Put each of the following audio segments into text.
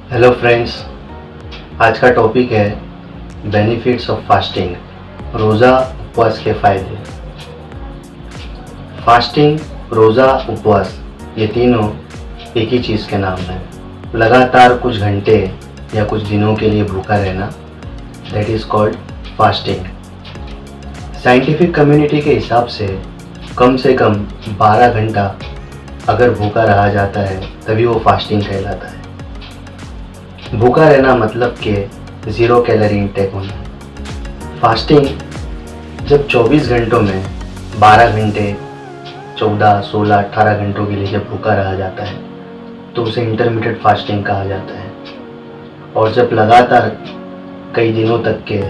Hello friends, आज का topic है बेनिफिट्स ऑफ फास्टिंग, रोज़ा उपवास के फ़ायदे। फास्टिंग, रोज़ा, उपवास ये तीनों एक ही चीज़ के नाम हैं। लगातार कुछ घंटे या कुछ दिनों के लिए भूखा रहना, that is called fasting. Scientific community के हिसाब से कम 12 घंटा अगर भूखा रहा जाता है तभी वो फास्टिंग कहलाता है। भूखा रहना मतलब कि 0 कैलोरी इंटेक होना। फास्टिंग जब 24 घंटों में 12 घंटे, 14, 16, 18 घंटों के लिए जब भूखा रहा जाता है तो उसे इंटरमिटेड फास्टिंग कहा जाता है। और जब लगातार कई दिनों तक के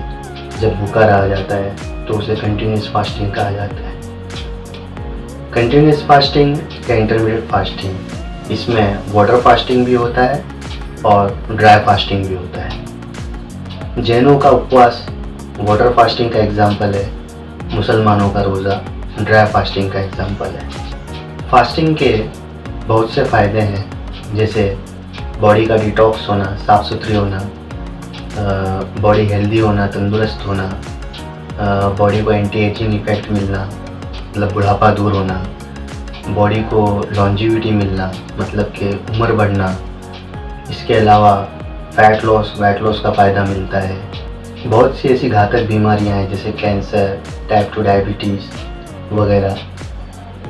जब भूखा रहा जाता है तो उसे कंटिन्यूस फास्टिंग कहा जाता है। कंटिन्यूस फास्टिंग या इंटरमिटेड फास्टिंग, इसमें वाटर फास्टिंग भी होता है और ड्राई फास्टिंग भी होता है। जैनों का उपवास वाटर फास्टिंग का एग्जाम्पल है, मुसलमानों का रोज़ा ड्राई फास्टिंग का एग्जाम्पल है। फास्टिंग के बहुत से फ़ायदे हैं, जैसे बॉडी का डिटॉक्स होना, साफ़ सुथरी होना, बॉडी हेल्दी होना, तंदुरुस्त होना, बॉडी को एंटी एजिंग इफ़ेक्ट मिलना, मतलब बुढ़ापा दूर होना, बॉडी को लॉन्जिविटी मिलना, मतलब कि उम्र बढ़ना। इसके अलावा फैट लॉस, वेट लॉस का फ़ायदा मिलता है। बहुत सी ऐसी घातक बीमारियां हैं जैसे कैंसर, टाइप 2 डायबिटीज़ वगैरह।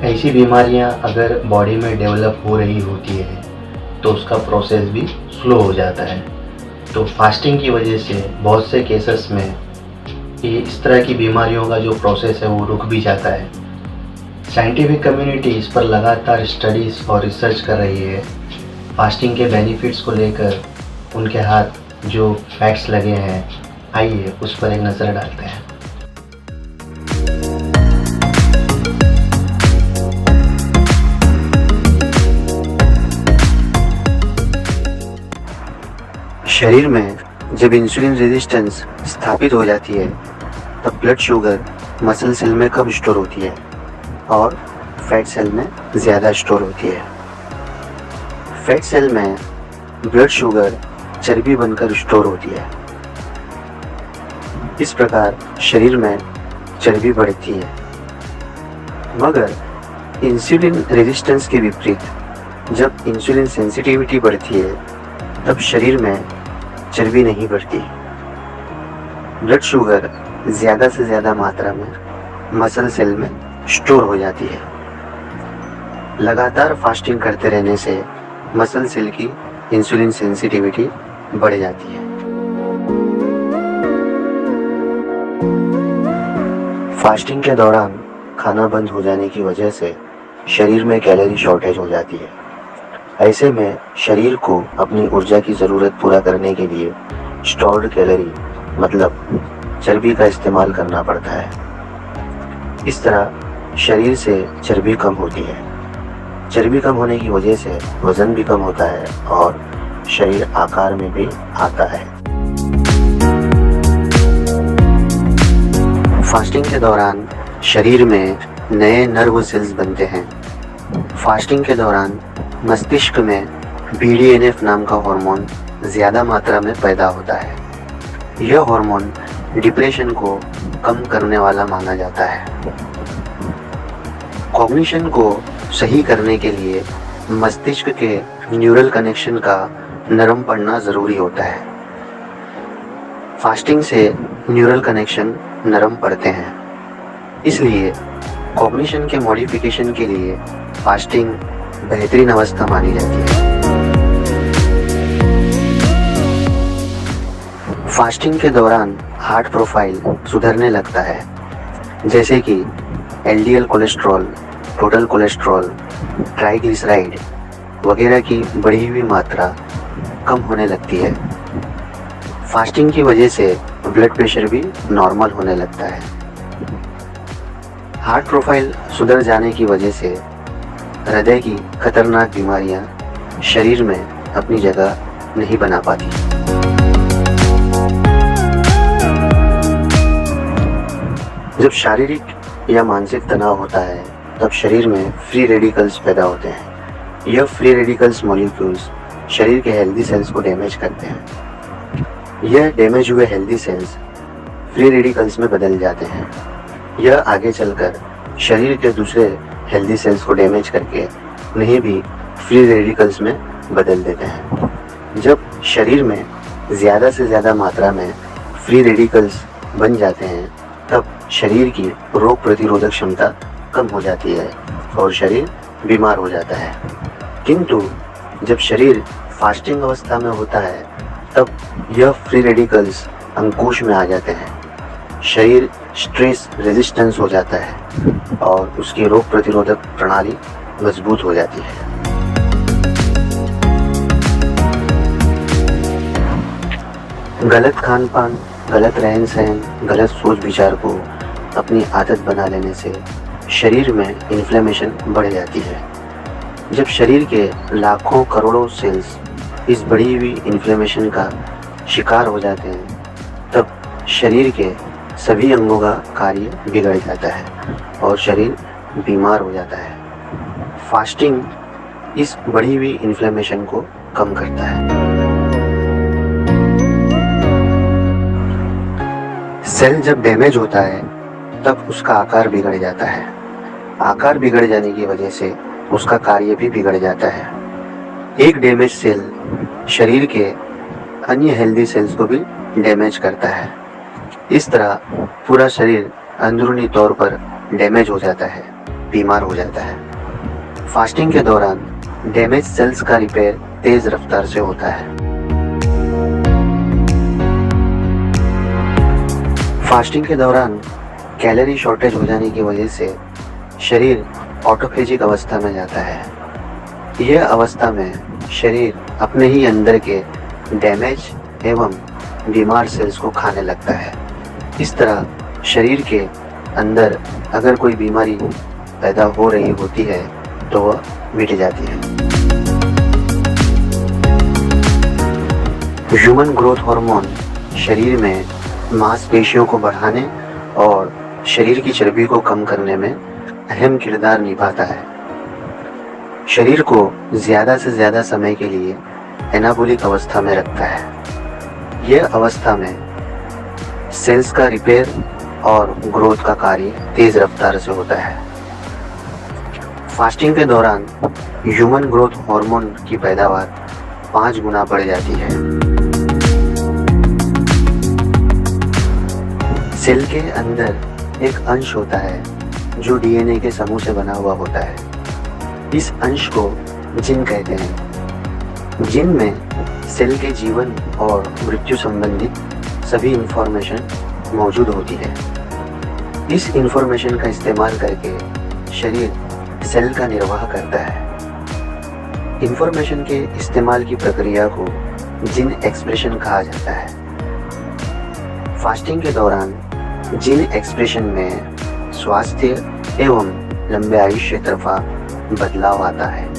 ऐसी बीमारियां अगर बॉडी में डेवलप हो रही होती है तो उसका प्रोसेस भी स्लो हो जाता है। तो फास्टिंग की वजह से बहुत से केसेस में ये इस तरह की बीमारियों का जो प्रोसेस है वो रुक भी जाता है। साइंटिफिक कम्युनिटी इस पर लगातार स्टडीज़ और रिसर्च कर रही है। फास्टिंग के बेनिफिट्स को लेकर उनके हाथ जो फैक्ट्स लगे हैं, आइए उस पर एक नज़र डालते हैं। शरीर में जब इंसुलिन रेजिस्टेंस स्थापित हो जाती है तब ब्लड शुगर मसल सेल में कम स्टोर होती है और फैट सेल में ज़्यादा स्टोर होती है। फैट सेल में ब्लड शुगर चर्बी बनकर स्टोर होती है। इस प्रकार शरीर में चर्बी बढ़ती है। मगर इंसुलिन रेजिस्टेंस के विपरीत जब इंसुलिन सेंसिटिविटी बढ़ती है तब शरीर में चर्बी नहीं बढ़ती। ब्लड शुगर ज़्यादा से ज़्यादा मात्रा में मसल सेल में स्टोर हो जाती है। लगातार फास्टिंग करते रहने से मसल सेल की इंसुलिन सेंसिटिविटी बढ़ जाती है। फास्टिंग के दौरान खाना बंद हो जाने की वजह से शरीर में कैलोरी शॉर्टेज हो जाती है। ऐसे में शरीर को अपनी ऊर्जा की ज़रूरत पूरा करने के लिए स्टोर्ड कैलोरी मतलब चर्बी का इस्तेमाल करना पड़ता है। इस तरह शरीर से चर्बी कम होती है। चर्बी कम होने की वजह से वज़न भी कम होता है और शरीर आकार में भी आता है। फास्टिंग के दौरान शरीर में नए नर्व सेल्स बनते हैं। फास्टिंग के दौरान मस्तिष्क में BDNF नाम का हार्मोन ज़्यादा मात्रा में पैदा होता है। यह हार्मोन डिप्रेशन को कम करने वाला माना जाता है। कॉग्निशन को सही करने के लिए मस्तिष्क के न्यूरल कनेक्शन का नरम पड़ना ज़रूरी होता है। फास्टिंग से न्यूरल कनेक्शन नरम पड़ते हैं, इसलिए कॉग्निशन के मॉडिफिकेशन के लिए फास्टिंग बेहतरीन अवस्था मानी जाती है। फास्टिंग के दौरान हार्ट प्रोफाइल सुधरने लगता है, जैसे कि LDL cholesterol, total cholesterol, triglyceride वगैरह की बढ़ी हुई मात्रा कम होने लगती है। फास्टिंग की वजह से ब्लड प्रेशर भी नॉर्मल होने लगता है। हार्ट प्रोफाइल सुधर जाने की वजह से हृदय की खतरनाक बीमारियां शरीर में अपनी जगह नहीं बना पाती। जब शारीरिक या मानसिक तनाव होता है तब शरीर में फ्री रेडिकल्स पैदा होते हैं। यह फ्री रेडिकल्स मॉलिक्यूल्स शरीर के हेल्दी सेल्स को डैमेज करते हैं। यह डैमेज हुए हेल्दी सेल्स फ्री रेडिकल्स में बदल जाते हैं। यह आगे चलकर शरीर के दूसरे हेल्दी सेल्स को डैमेज करके उन्हें भी फ्री रेडिकल्स में बदल देते हैं। जब शरीर में ज़्यादा से ज़्यादा मात्रा में फ्री रेडिकल्स बन जाते हैं तब शरीर की रोग प्रतिरोधक क्षमता कम हो जाती है और शरीर बीमार हो जाता है। किंतु जब शरीर फास्टिंग अवस्था में होता है तब यह फ्री रेडिकल्स अंकुश में आ जाते हैं। शरीर स्ट्रेस रेजिस्टेंस हो जाता है और उसकी रोग प्रतिरोधक प्रणाली मजबूत हो जाती है। गलत खान पान, गलत रहन सहन, गलत सोच विचार को अपनी आदत बना लेने से शरीर में इन्फ्लेमेशन बढ़ जाती है। जब शरीर के लाखों करोड़ों सेल्स इस बढ़ी हुई इन्फ्लेमेशन का शिकार हो जाते हैं तब शरीर के सभी अंगों का कार्य बिगड़ जाता है और शरीर बीमार हो जाता है। फास्टिंग इस बढ़ी हुई इन्फ्लेमेशन को कम करता है। सेल जब डैमेज होता है तब उसका आकार बिगड़ जाता है। आकार बिगड़ जाने की वजह से उसका कार्य भी बिगड़ जाता है। एक डैमेज सेल शरीर के अन्य हेल्दी सेल्स को भी डैमेज करता है। इस तरह पूरा शरीर अंदरूनी तौर पर डैमेज हो जाता है, बीमार हो जाता है। फास्टिंग के दौरान डैमेज सेल्स का रिपेयर तेज रफ्तार से होता है। फास्टिंग के दौरान कैलोरी शॉर्टेज हो जाने की वजह से शरीर ऑटोफेजिक अवस्था में जाता है। यह अवस्था में शरीर अपने ही अंदर के डैमेज एवं बीमार सेल्स को खाने लगता है। इस तरह शरीर के अंदर अगर कोई बीमारी पैदा हो रही होती है तो वह मिट जाती है। ह्यूमन ग्रोथ हार्मोन शरीर में मांसपेशियों को बढ़ाने और शरीर की चर्बी को कम करने में अहम किरदार निभाता है। शरीर को ज़्यादा से ज़्यादा समय के लिए एनाबॉलिक अवस्था में रखता है। यह अवस्था में सेल्स का रिपेयर और ग्रोथ का कार्य तेज रफ्तार से होता है। फास्टिंग के दौरान ह्यूमन ग्रोथ हार्मोन की पैदावार 5 गुना बढ़ जाती है। सेल के अंदर एक अंश होता है जो डीएनए के समूह से बना हुआ होता है। इस अंश को जीन कहते हैं। जीन में सेल के जीवन और मृत्यु संबंधित सभी इंफॉर्मेशन मौजूद होती है। इस इंफॉर्मेशन का इस्तेमाल करके शरीर सेल का निर्वाह करता है। इंफॉर्मेशन के इस्तेमाल की प्रक्रिया को जीन एक्सप्रेशन कहा जाता है। फास्टिंग के दौरान जीन एक्सप्रेशन में स्वास्थ्य एवं लंबे आयुष्य तरफा बदलाव आता है।